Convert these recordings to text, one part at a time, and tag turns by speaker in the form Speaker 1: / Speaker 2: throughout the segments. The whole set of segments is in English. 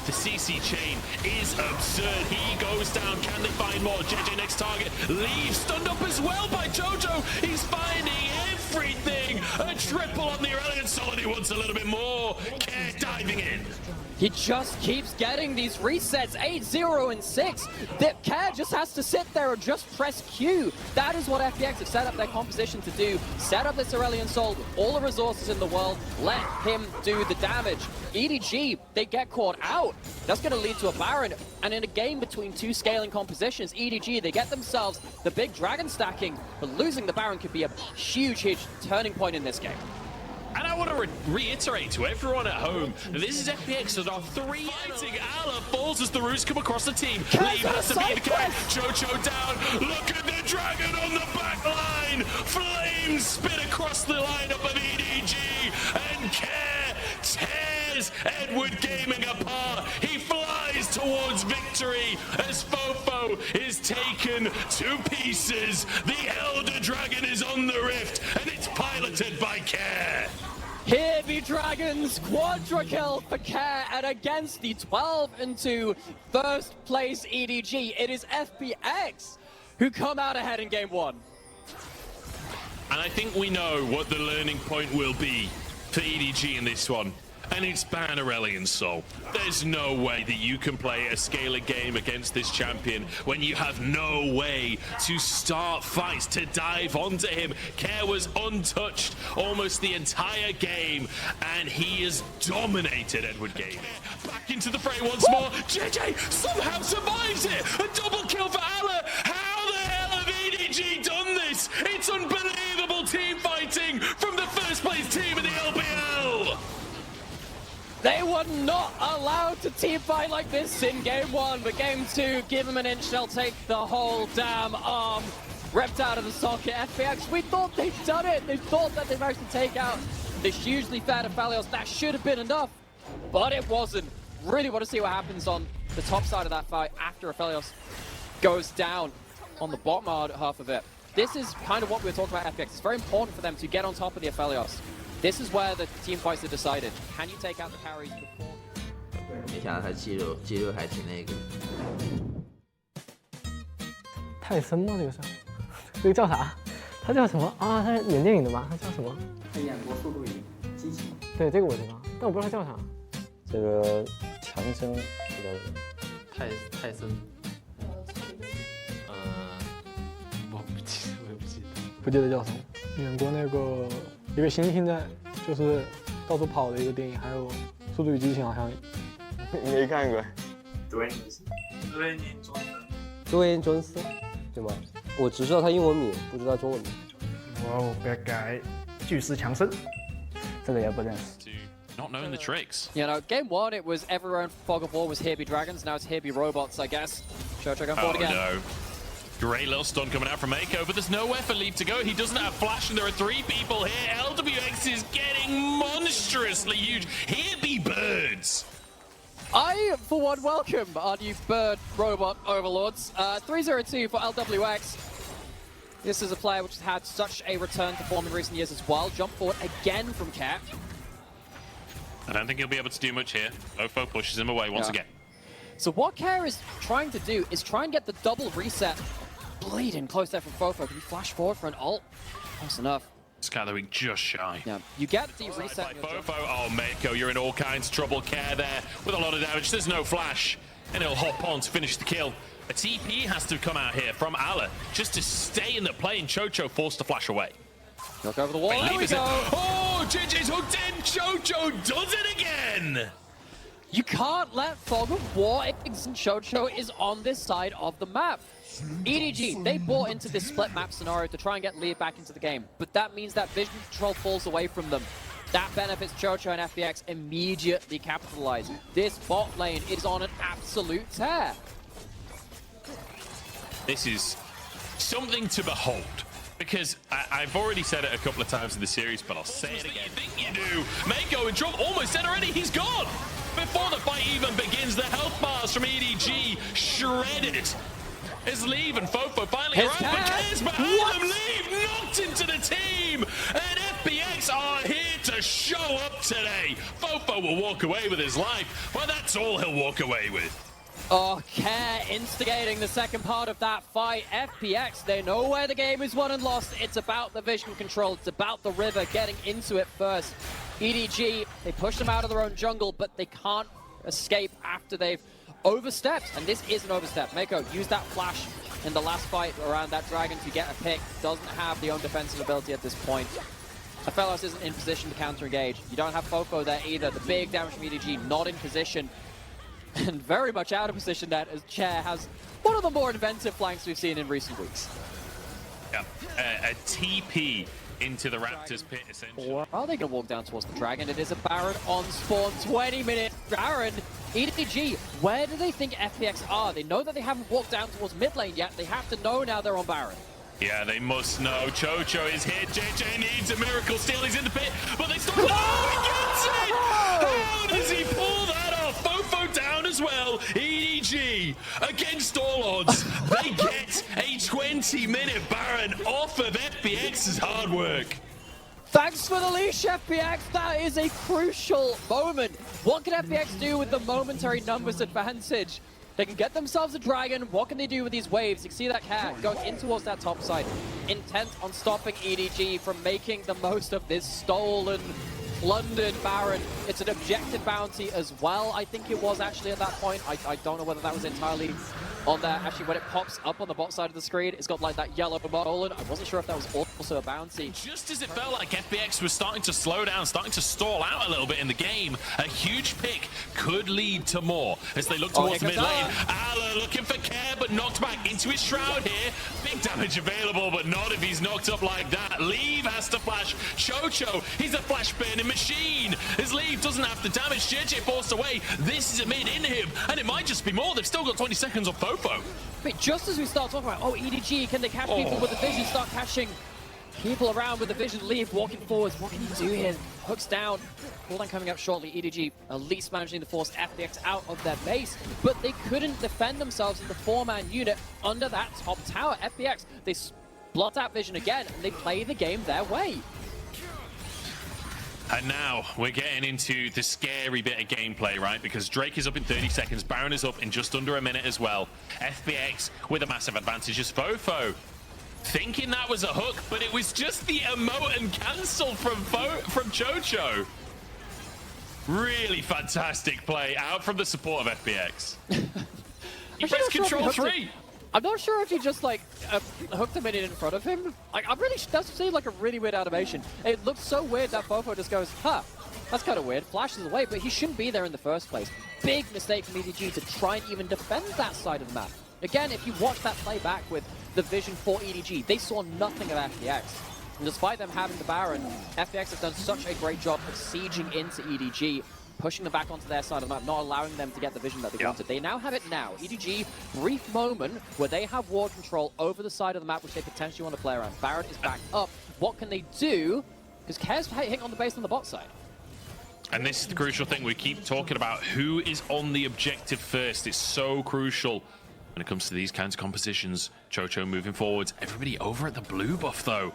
Speaker 1: The CC chain is absurd. He goes down. Can they find more? JJ next target. Leaves stunned up as well by Jojo. He's finding everything. A triple on the Aurelion Soul, and he wants a little bit more. Care diving in.
Speaker 2: He just keeps getting these resets, 8-0 and 6. That Care just has to sit there and just press Q. That is what FPX have set up their composition to do. Set up this Aurelion Soul with all the resources in the world. Let him do the damage. EDG, they get caught out. That's going to lead to a Baron. And in a game between two scaling compositions, EDG, they get themselves the big dragon stacking. But losing the Baron could be a huge turning point in this game.
Speaker 1: And I want to reiterate to everyone at home, this is FPX that are 3 fighting. Ala falls as the roots come across the team. Leave has to be the carry. Jojo down. Look at the dragon on the back line. Flames spit across the lineup of EDG. And Care tears Edward Gaming apart. He flies towards victory as Fofo is taken to pieces. The Elder Dragon is on the rift, and it's piloted by Care.
Speaker 2: Here be Dragons, quadra kill for Care, and against the 12-2 first place EDG, it is FPX who come out ahead in game 1.
Speaker 1: And I think we know what the learning point will be for EDG in this one. And it's ban Aurelion Soul. There's no way that you can play a scalar game against this champion when you have no way to start fights, to dive onto him. Care was untouched almost the entire game, and he has dominated Edward Gaming. Back into the fray once more. JJ somehow survives it. A double kill for Ala. How the hell have EDG done this? It's unbelievable team fighting from the first place team in the LPL.
Speaker 2: They were not allowed to team fight like this in game 1, but game 2, give them an inch, they'll take the whole damn arm. Ripped out of the socket. FPX, we thought they'd done it. They thought that they'd managed to take out the hugely fat Aphelios. That should have been enough, but it wasn't. Really want to see what happens on the top side of that fight after Aphelios goes down on the bottom half of it. This is kind of what we were talking about FPX. It's very important for them to get on top of the Aphelios. This is where the team fights are decided. Can you take out the carries before?
Speaker 3: 没想到他肌肉还挺那个。
Speaker 4: 泰森吗？这个是？这个叫啥？他叫什么啊？他是演电影的吧？他叫什么？
Speaker 5: 他演过《速度与激情》。
Speaker 4: 对，这个我知道，但我不知道他叫啥。
Speaker 6: 这个强生这个
Speaker 3: 泰森。
Speaker 6: 我不记得，我也不记得。
Speaker 4: 不记得叫什么。演过那个一个猩猩在就是到处跑的一个电影，还有《速度与激情》好像。
Speaker 6: 没看过。
Speaker 5: 德维尼·庄森，
Speaker 7: 对吗？我只知道他英文名，不知道中文名。
Speaker 5: 哇哦，不要改，巨石强森，这个也不认识。
Speaker 1: Not knowing the tricks.
Speaker 2: You know, game 1, it was everyone Fog of War was Here Be Dragons, now it's Here Be Robots, I guess. Jojo going forward again.
Speaker 1: No. Great little stun coming out from Mako, but there's nowhere for Leaf to go. He doesn't have flash, and there are 3 people here. LWX is getting monstrously huge. Here be birds.
Speaker 2: I, for one, welcome our new bird robot overlords. 3-0-2 for LWX. This is a player which has had such a return to form in recent years as well. Jump forward again from Cap.
Speaker 1: I don't think he'll be able to do much here. Ofo pushes him away once again.
Speaker 2: So what Care is trying to do is try and get the double reset. Bleeding close there from Fofo. Can he flash forward for an ult? Close enough.
Speaker 1: Scattering just shy.
Speaker 2: Yeah, you get the reset.
Speaker 1: Right by Fofo. Oh, Mako, you're in all kinds of trouble. Care there with a lot of damage. There's no flash. And he'll hop on to finish the kill. A TP has to come out here from Ala just to stay in the play, and Chocho forced to flash away.
Speaker 2: Look over the wall. There we go.
Speaker 1: Oh, JJ's hooked in. Chocho does it again.
Speaker 2: You can't let Fog of War exist. Chocho is on this side of the map. EDG, they bought into this split map scenario to try and get Leah back into the game, but that means that vision control falls away from them. That benefits Chocho and FPX immediately capitalize. This bot lane is on an absolute tear.
Speaker 1: This is something to behold. Because I've already said it a couple of times in the series, but I'll say it again. You think you do. Mako and Drum almost dead already. He's gone. Before the fight even begins, the health bars from EDG shredded. As Leave and Fofo finally arrive, but Cares behind them. Leave knocked into the team. And FPX FPX are here to show up today. Fofo will walk away with his life, but that's all he'll walk away with.
Speaker 2: Oh, Care instigating the second part of that fight. FPX, they know where the game is won and lost. It's about the vision control. It's about the river getting into it first. EDG, they push them out of their own jungle, but they can't escape after they've overstepped. And this is an overstep. Mako used that flash in the last fight around that dragon to get a pick. Doesn't have the own defensive ability at this point. Afelos isn't in position to counter-engage. You don't have Fofo there either. The big damage from EDG not in position. And very much out of position that as Chair has one of the more inventive flanks we've seen in recent weeks.
Speaker 1: Yep, a TP into the Raptors pit, essentially.
Speaker 2: Are they going to walk down towards the Dragon? It is a Baron on spawn, 20-minute Baron. EDG, where do they think FPX are? They know that they haven't walked down towards mid lane yet. They have to know now they're on Baron.
Speaker 1: Yeah, they must know. Chocho is here. JJ needs a miracle steal. He's in the pit, but they stop. Oh, he gets it! How does he pull that off? Fofo down as well. EDG, against all odds, they get a 20-minute Baron off of FPX's hard work.
Speaker 2: Thanks for the leash, FPX. That is a crucial moment. What can FPX do with the momentary numbers advantage? They can get themselves a dragon. What can they do with these waves? You can see that cat going in towards that top side, intent on stopping EDG from making the most of this stolen, plundered Baron. It's an objective bounty as well, I think it was actually at that point. I don't know whether that was entirely on there. Actually, when it pops up on the bot side of the screen, it's got like that yellow stolen. I wasn't sure if that was also a bounty.
Speaker 1: Just as it felt like FPX was starting to slow down, starting to stall out a little bit in the game, a huge pick could lead to more as they look towards mid lane. Ala looking for Care, but knocked back into his shroud here. Big damage available, but not if he's knocked up like that. Leave has to flash. Chocho, he's a flash burning machine. His Leave doesn't have the damage. JJ forced away. This is a mid in him, and it might just be more. They've still got 20 seconds on Fofo.
Speaker 2: But just as we start talking about, EDG, can they catch people with the vision? Start catching people around with the vision. Leave walking forwards. What can he do here? Hooks down. Cooldown coming up shortly. EDG at least managing to force FPX out of their base, but they couldn't defend themselves in the 4-man unit under that top tower. FPX, they blot out vision again, and they play the game their way.
Speaker 1: And now we're getting into the scary bit of gameplay, right? Because Drake is up in 30 seconds, Baron is up in just under a minute as well. FPX with a massive advantage is Fofo. Thinking that was a hook, but it was just the emote and cancel from Chocho. Really fantastic play out from the support of FPX. He pressed Control 3.
Speaker 2: I'm not sure if he just like hooked a minute in front of him. Like, that seemed like a really weird animation. It looks so weird that Fofo just goes, huh, that's kind of weird. Flashes away, but he shouldn't be there in the first place. Big mistake from EDG to try and even defend that side of the map. Again, if you watch that play back with the vision for EDG, they saw nothing of FPX. And despite them having the Baron, FPX has done such a great job of sieging into EDG, pushing them back onto their side of the map, not allowing them to get the vision that they wanted. They now have it now. EDG, brief moment where they have ward control over the side of the map, which they potentially want to play around. Baron is back up. What can they do? Because Care's hitting on the base on the bot side.
Speaker 1: And this is the crucial thing we keep talking about. Who is on the objective first? It's so crucial when it comes to these kinds of compositions. Chocho moving forwards. Everybody over at the blue buff, though.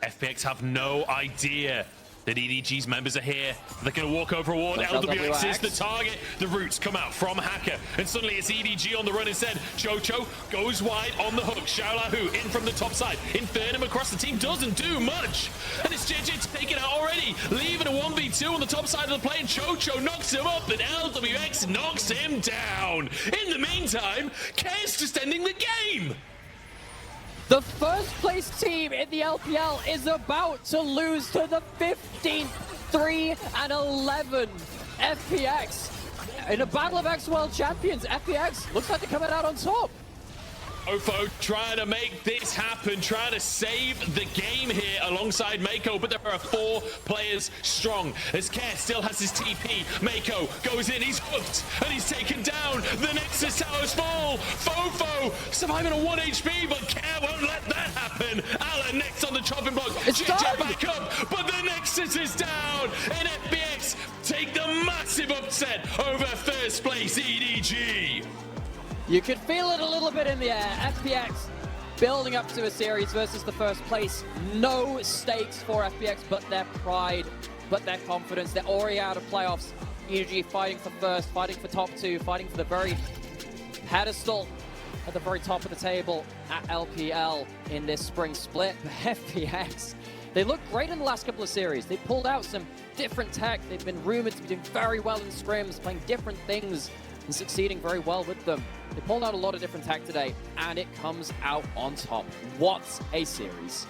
Speaker 1: FPX have no idea that EDG's members are here. They're going to walk over a ward. LWX is the target. The roots come out from Hacker. And suddenly it's EDG on the run instead. Chocho goes wide on the hook. Xiaolahu in from the top side. Infernum across the team doesn't do much. And it's JJ taken out already. Leaving a 1v2 on the top side of the play. And Chocho knocks him up. And LWX knocks him down. In the meantime, Care's just ending the game.
Speaker 2: The first place team in the LPL is about to lose to the 15th, 3-11 FPX. In a battle of ex-world champions, FPX looks like they're coming out on top.
Speaker 1: Fofo trying to make this happen, trying to save the game here alongside Mako, but there are 4 players strong. As Care still has his TP, Mako goes in, he's hooked, and he's taken down. The Nexus towers fall. Fofo surviving on 1 HP, but Care won't let that happen. Alan next on the chopping block. JJ back up, but the Nexus is down, and FPX take the massive upset over first place EDG.
Speaker 2: You could feel it a little bit in the air. FPX building up to a series versus the first place. No stakes for FPX, but their pride, but their confidence. They're already out of playoffs. EDG fighting for first, fighting for top 2, fighting for the very pedestal at the very top of the table at LPL in this spring split. But FPX, they look great in the last couple of series. They pulled out some different tech. They've been rumored to be doing very well in scrims, playing different things and succeeding very well with them. They pulled out a lot of different tech today, and it comes out on top. What a series.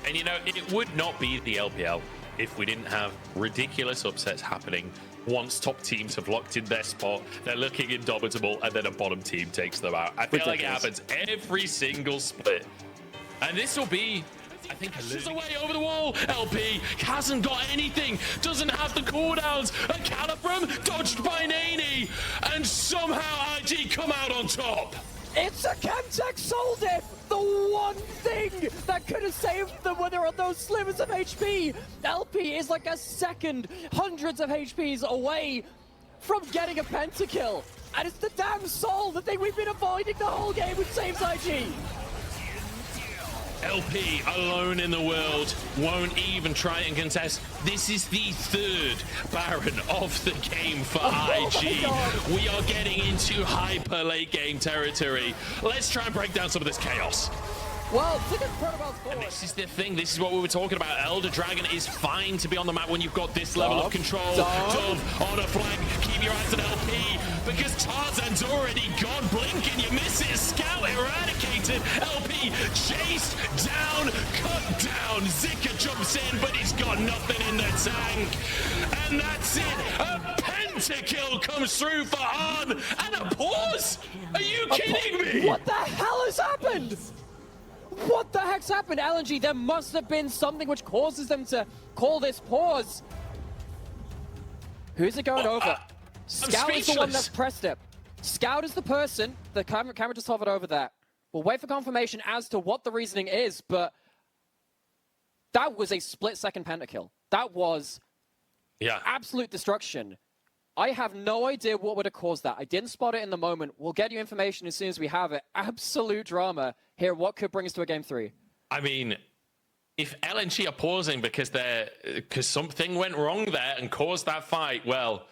Speaker 1: And you know, it would not be the LPL if we didn't have ridiculous upsets happening. Once top teams have locked in their spot, they're looking indomitable, and then a bottom team takes them out. I feel like it happens every single split. And this will be, I think, pushes away over the wall. LP hasn't got anything, doesn't have the cooldowns. A Calibrum dodged by Nani, and somehow IG come out on top.
Speaker 2: It's a Chemtech Soul Diff! The one thing that could have saved them when they're on those slivers of HP! LP is like a second, hundreds of HPs away from getting a pentakill. And it's the damn Soul, the thing we've been avoiding the whole game with saves IG.
Speaker 1: LP alone in the world, won't even try and contest. This is the third Baron of the game for IG. We are getting into hyper late game territory. Let's try and break down some of this chaos.
Speaker 2: Well, ticket protocols
Speaker 1: And this is the thing, this is what we were talking about. Elder Dragon is fine to be on the map when you've got this level of control. Dove on a flank, keep your eyes on LP, because Tarzan's already gone. Blink and you miss it, Scout eradicated. LP chased down, cut down. Zika jumps in, but he's got nothing in the tank. And that's it, a pentakill comes through for Han, and a pause? Are you kidding me?
Speaker 2: What the hell has happened? What the heck's happened, LNG? There must have been something which causes them to call this pause. Who's it going over? Scout is the one that pressed it. Scout is the person. The camera just hovered over that. We'll wait for confirmation as to what the reasoning is, but that was a split-second pentakill. That was absolute destruction. I have no idea what would have caused that. I didn't spot it in the moment. We'll get you information as soon as we have it. Absolute drama here. What could bring us to a game 3?
Speaker 1: I mean, if LNG are pausing because something went wrong there and caused that fight, well,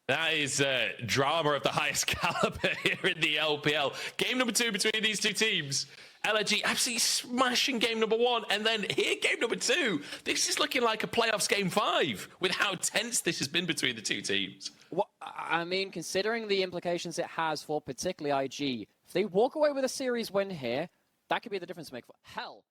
Speaker 1: that is drama of the highest caliber here in the LPL. Game number 2 between these two teams. LNG absolutely smashing game number 1, and then here game number 2. This is looking like a playoffs game 5 with how tense this has been between the two teams.
Speaker 2: Well, I mean, considering the implications it has for particularly IG, if they walk away with a series win here, that could be the difference maker. Hell,